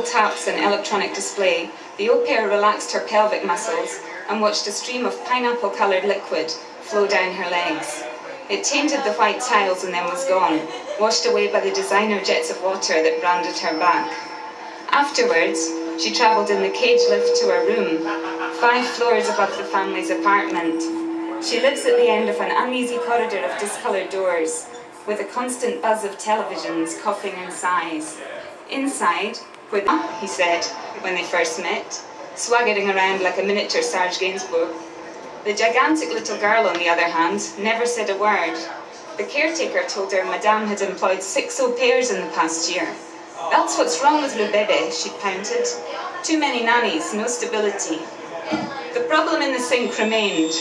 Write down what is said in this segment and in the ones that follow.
gold taps and electronic display, the au pair relaxed her pelvic muscles and watched a stream of pineapple-coloured liquid flow down her legs. It tainted the white tiles and then was gone, washed away by the designer jets of water that branded her back. Afterwards, she travelled in the cage lift to her room, 5 floors above the family's apartment. She lives at the end of an uneasy corridor of discoloured doors, with a constant buzz of televisions coughing and sighs. Inside, he said when they first met, swaggering around like a miniature Sarge Gainsborough. The gigantic little girl, on the other hand, never said a word. The caretaker told her Madame had employed 6 au pairs in the past year. That's what's wrong with le bébé, she pouted. Too many nannies, no stability. The problem in the sink remained.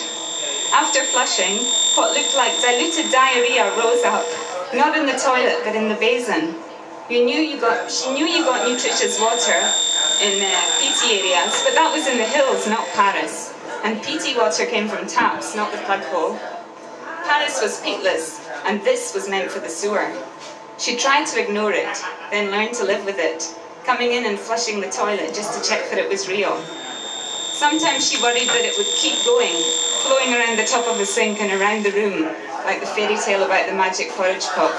After flushing, what looked like diluted diarrhea rose up, not in the toilet but in the basin. She knew you got nutritious water in PT areas, but that was in the hills, not Paris. And PT water came from taps, not the plug hole. Paris was peatless, and this was meant for the sewer. She tried to ignore it, then learned to live with it, coming in and flushing the toilet just to check that it was real. Sometimes she worried that it would keep going, flowing around the top of the sink and around the room, like the fairy tale about the magic porridge pot.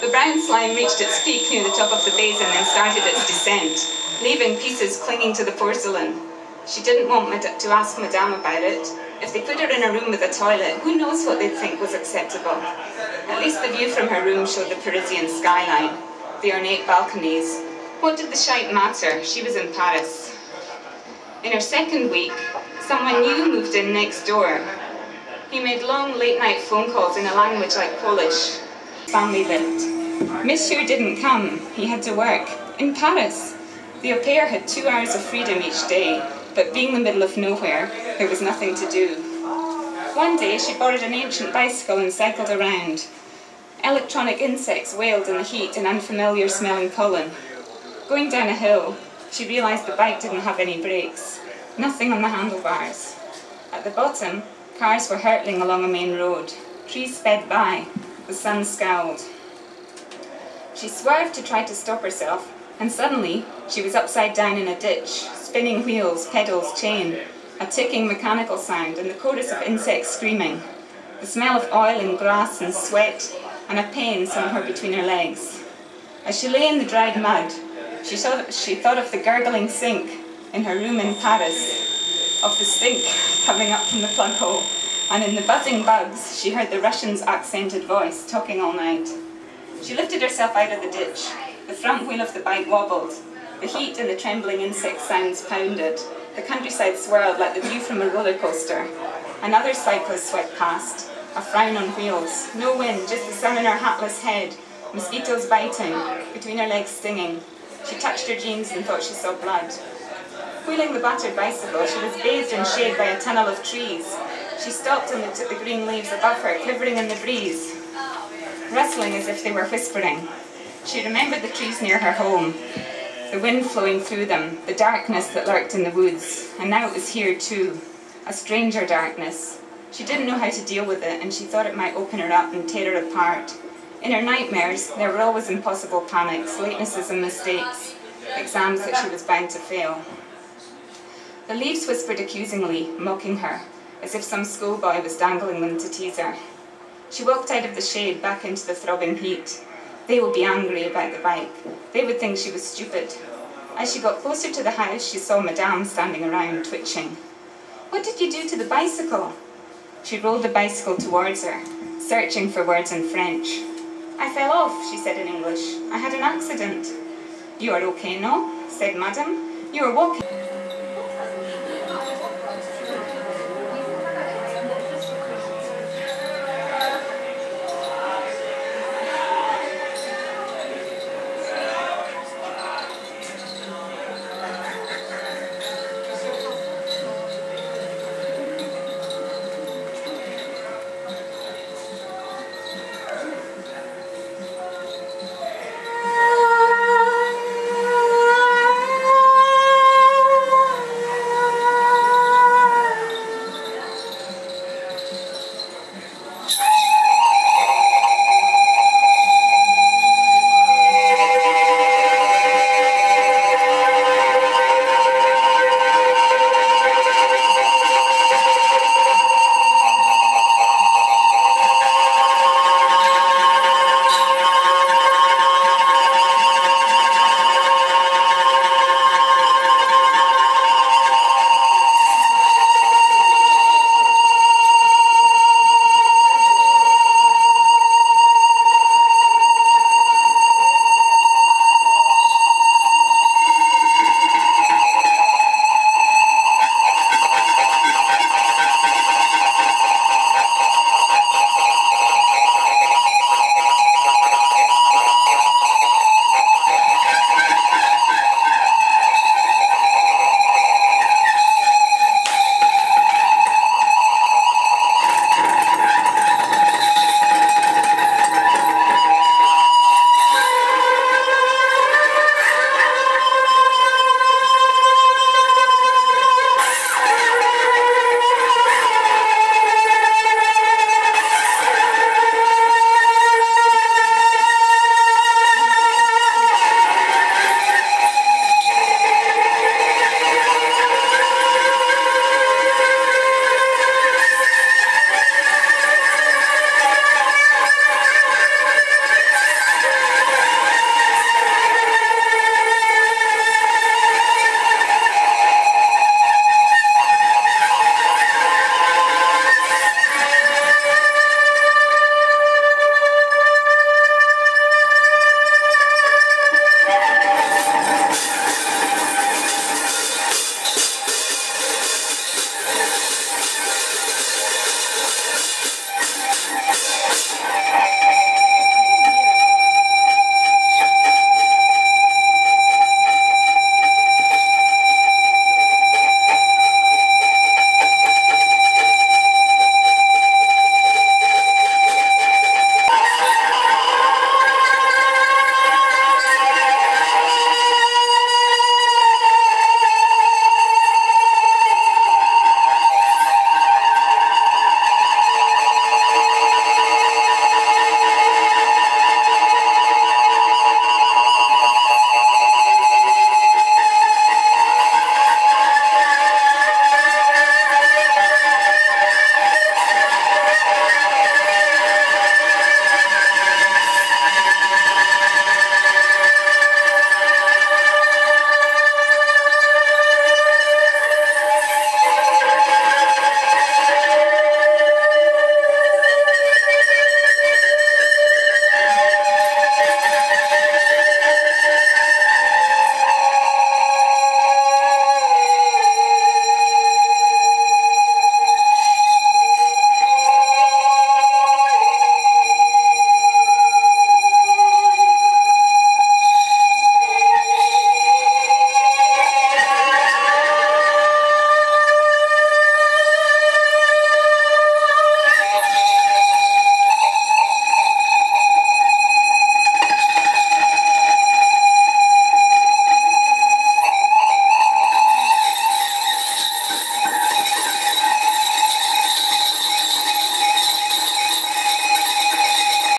The brown slime reached its peak near the top of the basin and started its descent, leaving pieces clinging to the porcelain. She didn't want to ask Madame about it. If they put her in a room with a toilet, who knows what they'd think was acceptable? At least the view from her room showed the Parisian skyline, the ornate balconies. What did the shite matter? She was in Paris. In her second week, someone new moved in next door. He made long late-night phone calls in a language like Polish. Family lived. Monsieur didn't come. He had to work. In Paris. The au pair had 2 hours of freedom each day, but being the middle of nowhere, there was nothing to do. One day she borrowed an ancient bicycle and cycled around. Electronic insects wailed in the heat and unfamiliar smelling pollen. Going down a hill, she realised the bike didn't have any brakes. Nothing on the handlebars. At the bottom, cars were hurtling along a main road. Trees sped by. The sun scowled. She swerved to try to stop herself, and suddenly she was upside down in a ditch, spinning wheels, pedals, chain, a ticking mechanical sound, and the chorus of insects screaming, the smell of oil and grass and sweat, and a pain somewhere between her legs. As she lay in the dried mud, she thought of the gurgling sink in her room in Paris, of the stink coming up from the plug hole, and in the buzzing bugs she heard the Russian's accented voice talking all night. She lifted herself out of the ditch. The front wheel of the bike wobbled. The heat and the trembling insect sounds pounded. The countryside swirled like the view from a roller coaster. Another cyclist swept past, a frown on wheels. No wind, just the sun in her hatless head, mosquitoes biting, between her legs stinging. She touched her jeans and thought she saw blood. Wheeling the battered bicycle, she was bathed in shade by a tunnel of trees. She stopped and looked at the green leaves above her, quivering in the breeze, rustling as if they were whispering. She remembered the trees near her home, the wind flowing through them, the darkness that lurked in the woods, and now it was here too, a stranger darkness. She didn't know how to deal with it, and she thought it might open her up and tear her apart. In her nightmares, there were always impossible panics, latenesses and mistakes, exams that she was bound to fail. The leaves whispered accusingly, mocking her, as if some schoolboy was dangling them to tease her. She walked out of the shade back into the throbbing heat. They would be angry about the bike. They would think she was stupid. As she got closer to the house, she saw Madame standing around, twitching. "What did you do to the bicycle?" She rolled the bicycle towards her, searching for words in French. "I fell off," she said in English. "I had an accident." "You are okay, no?" said Madame. "You were walking."